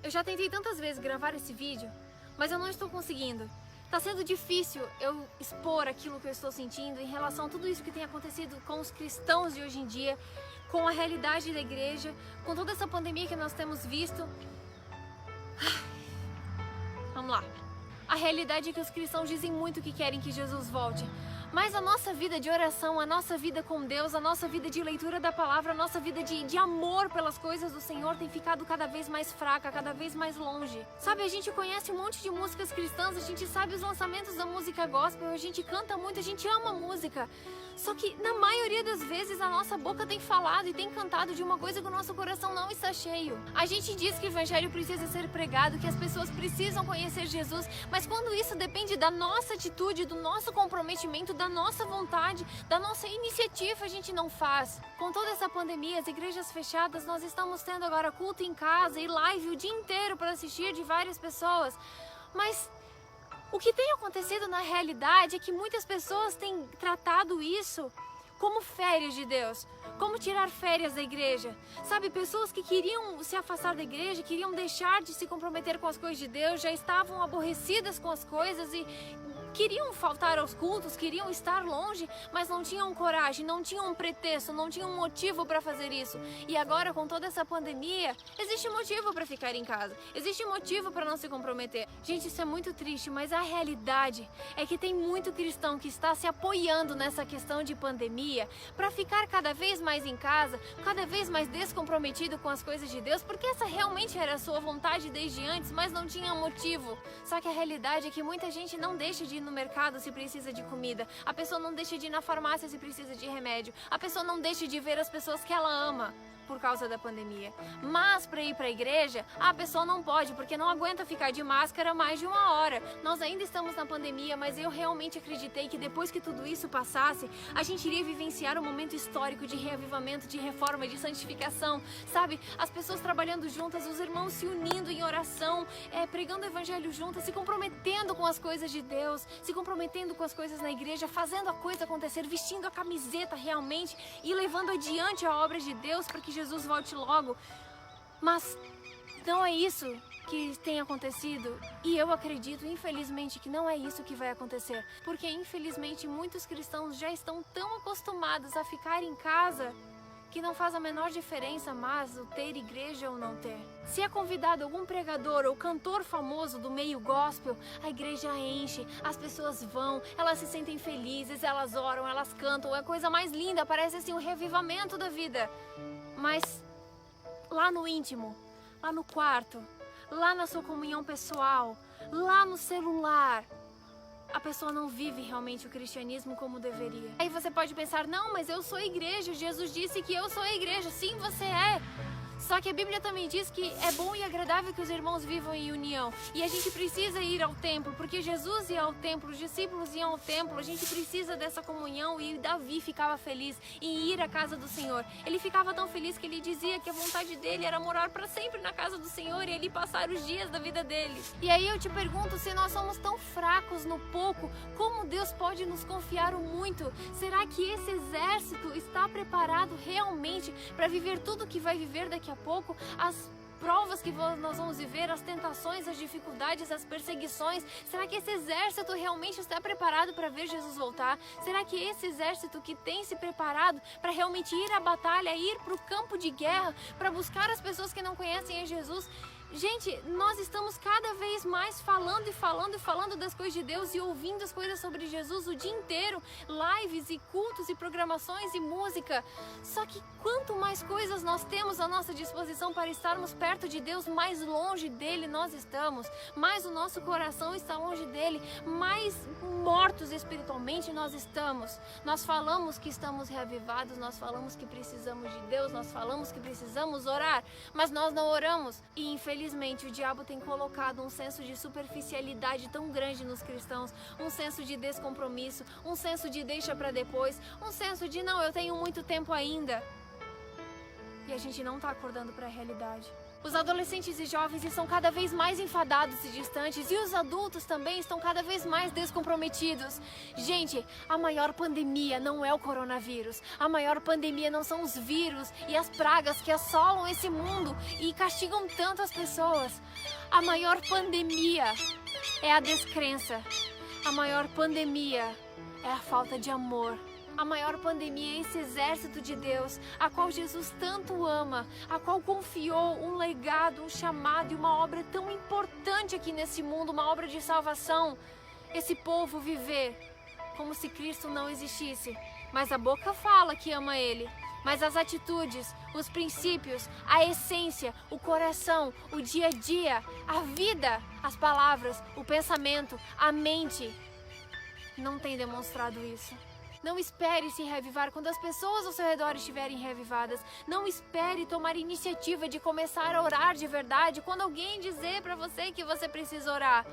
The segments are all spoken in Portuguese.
Eu já tentei tantas vezes gravar esse vídeo, mas eu não estou conseguindo. Tá sendo difícil eu expor aquilo que eu estou sentindo em relação a tudo isso que tem acontecido com os cristãos de hoje em dia, com a realidade da igreja, com toda essa pandemia que nós temos visto. Vamos lá. A realidade é que os cristãos dizem muito que querem que Jesus volte. Mas a nossa vida de oração, a nossa vida com Deus, a nossa vida de leitura da palavra, a nossa vida de amor pelas coisas do Senhor tem ficado cada vez mais fraca, cada vez mais longe. Sabe, a gente conhece um monte de músicas cristãs, a gente sabe os lançamentos da música gospel, a gente canta muito, a gente ama música. Só que na maioria das vezes a nossa boca tem falado e tem cantado de uma coisa que o nosso coração não está cheio. A gente diz que o evangelho precisa ser pregado, que as pessoas precisam conhecer Jesus, mas quando isso depende da nossa atitude, do nosso comprometimento, da nossa vontade, da nossa iniciativa, a gente não faz. Com toda essa pandemia, as igrejas fechadas, nós estamos tendo agora culto em casa e live o dia inteiro para assistir de várias pessoas. Mas o que tem acontecido na realidade é que muitas pessoas têm tratado isso como férias de Deus, como tirar férias da igreja. Sabe, pessoas que queriam se afastar da igreja, queriam deixar de se comprometer com as coisas de Deus, já estavam aborrecidas com as coisas e queriam faltar aos cultos, queriam estar longe, mas não tinham coragem, não tinham um pretexto, não tinham um motivo para fazer isso. E agora, com toda essa pandemia, existe motivo para ficar em casa, existe motivo para não se comprometer. Gente, isso é muito triste, mas a realidade é que tem muito cristão que está se apoiando nessa questão de pandemia para ficar cada vez mais em casa, cada vez mais descomprometido com as coisas de Deus, porque essa realmente era a sua vontade desde antes, mas não tinha motivo. Só que a realidade é que muita gente não deixa de ir no mercado se precisa de comida, a pessoa não deixa de ir na farmácia se precisa de remédio, a pessoa não deixa de ver as pessoas que ela ama por causa da pandemia. Mas para ir para a igreja, a pessoa não pode, porque não aguenta ficar de máscara mais de 1 hora. Nós ainda estamos na pandemia, mas eu realmente acreditei que depois que tudo isso passasse, a gente iria vivenciar um momento histórico de reavivamento, de reforma, de santificação, sabe? As pessoas trabalhando juntas, os irmãos se unindo em oração, pregando o evangelho juntas, se comprometendo com as coisas de Deus, se comprometendo com as coisas na igreja, fazendo a coisa acontecer, vestindo a camiseta realmente e levando adiante a obra de Deus para que Jesus volte logo. Mas não é isso que tem acontecido, e eu acredito, infelizmente, que não é isso que vai acontecer, porque infelizmente muitos cristãos já estão tão acostumados a ficar em casa que não faz a menor diferença mais o ter igreja ou não ter. Se é convidado algum pregador ou cantor famoso do meio gospel, a igreja enche, as pessoas vão, elas se sentem felizes, elas oram, elas cantam, é a coisa mais linda, parece assim um revivamento da vida. Mas lá no íntimo, lá no quarto, lá na sua comunhão pessoal, lá no celular, a pessoa não vive realmente o cristianismo como deveria. Aí você pode pensar, não, mas eu sou a igreja, Jesus disse que eu sou a igreja. Sim, você é. Só que a Bíblia também diz que é bom e agradável que os irmãos vivam em união. E a gente precisa ir ao templo, porque Jesus ia ao templo, os discípulos iam ao templo. A gente precisa dessa comunhão e Davi ficava feliz em ir à casa do Senhor. Ele ficava tão feliz que ele dizia que a vontade dele era morar para sempre na casa do Senhor e ele passar os dias da vida dele. E aí eu te pergunto, se nós somos tão fracos no pouco, como Deus pode nos confiar o muito? Será que esse exército está preparado realmente para viver tudo que vai viver daqui a pouco, as provas que nós vamos viver, as tentações, as dificuldades, as perseguições? Será que esse exército realmente está preparado para ver Jesus voltar? Será que esse exército que tem se preparado para realmente ir à batalha, ir para o campo de guerra, para buscar as pessoas que não conhecem a Jesus? Gente, nós estamos cada vez mais falando e falando e falando das coisas de Deus e ouvindo as coisas sobre Jesus o dia inteiro, lives e cultos e programações e música. Só que quanto mais coisas nós temos à nossa disposição para estarmos perto de Deus, mais longe dele nós estamos, mais o nosso coração está longe dele, mais mortos espiritualmente nós estamos. Nós falamos que estamos reavivados, nós falamos que precisamos de Deus, nós falamos que precisamos orar, mas nós não oramos. E infelizmente o diabo tem colocado um senso de superficialidade tão grande nos cristãos, um senso de descompromisso, um senso de deixa para depois, um senso de não, eu tenho muito tempo ainda. E a gente não está acordando para a realidade. Os adolescentes e jovens estão cada vez mais enfadados e distantes, e os adultos também estão cada vez mais descomprometidos. Gente, a maior pandemia não é o coronavírus. A maior pandemia não são os vírus e as pragas que assolam esse mundo e castigam tanto as pessoas. A maior pandemia é a descrença. A maior pandemia é a falta de amor. A maior pandemia é esse exército de Deus, a qual Jesus tanto ama, a qual confiou um legado, um chamado e uma obra tão importante aqui nesse mundo, uma obra de salvação. Esse povo viver como se Cristo não existisse, mas a boca fala que ama Ele, mas as atitudes, os princípios, a essência, o coração, o dia a dia, a vida, as palavras, o pensamento, a mente, não tem demonstrado isso. Não espere se reavivar quando as pessoas ao seu redor estiverem reavivadas. Não espere tomar iniciativa de começar a orar de verdade quando alguém dizer para você que você precisa orar.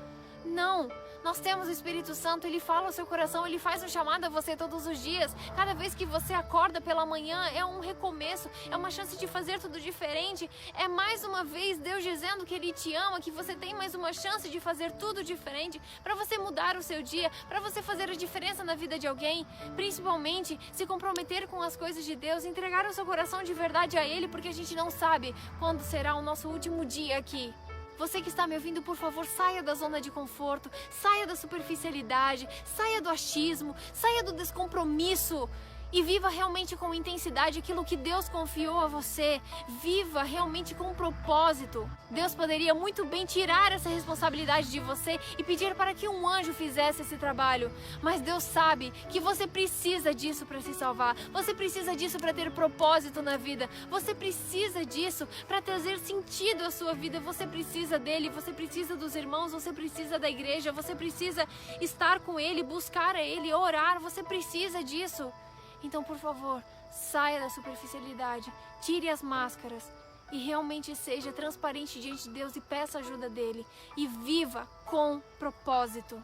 Não, nós temos o Espírito Santo, Ele fala ao seu coração, Ele faz um chamado a você todos os dias. Cada vez que você acorda pela manhã é um recomeço, é uma chance de fazer tudo diferente. É mais uma vez Deus dizendo que Ele te ama, que você tem mais uma chance de fazer tudo diferente, para você mudar o seu dia, para você fazer a diferença na vida de alguém. Principalmente se comprometer com as coisas de Deus, entregar o seu coração de verdade a Ele, porque a gente não sabe quando será o nosso último dia aqui. Você que está me ouvindo, por favor, saia da zona de conforto, saia da superficialidade, saia do achismo, saia do descompromisso e viva realmente com intensidade aquilo que Deus confiou a você. Viva realmente com um propósito. Deus poderia muito bem tirar essa responsabilidade de você e pedir para que um anjo fizesse esse trabalho. Mas Deus sabe que você precisa disso para se salvar. Você precisa disso para ter propósito na vida. Você precisa disso para trazer sentido à sua vida. Você precisa dele, você precisa dos irmãos, você precisa da igreja, você precisa estar com ele, buscar a ele, orar. Você precisa disso. Então, por favor, saia da superficialidade, tire as máscaras e realmente seja transparente diante de Deus e peça ajuda dele. E viva com propósito.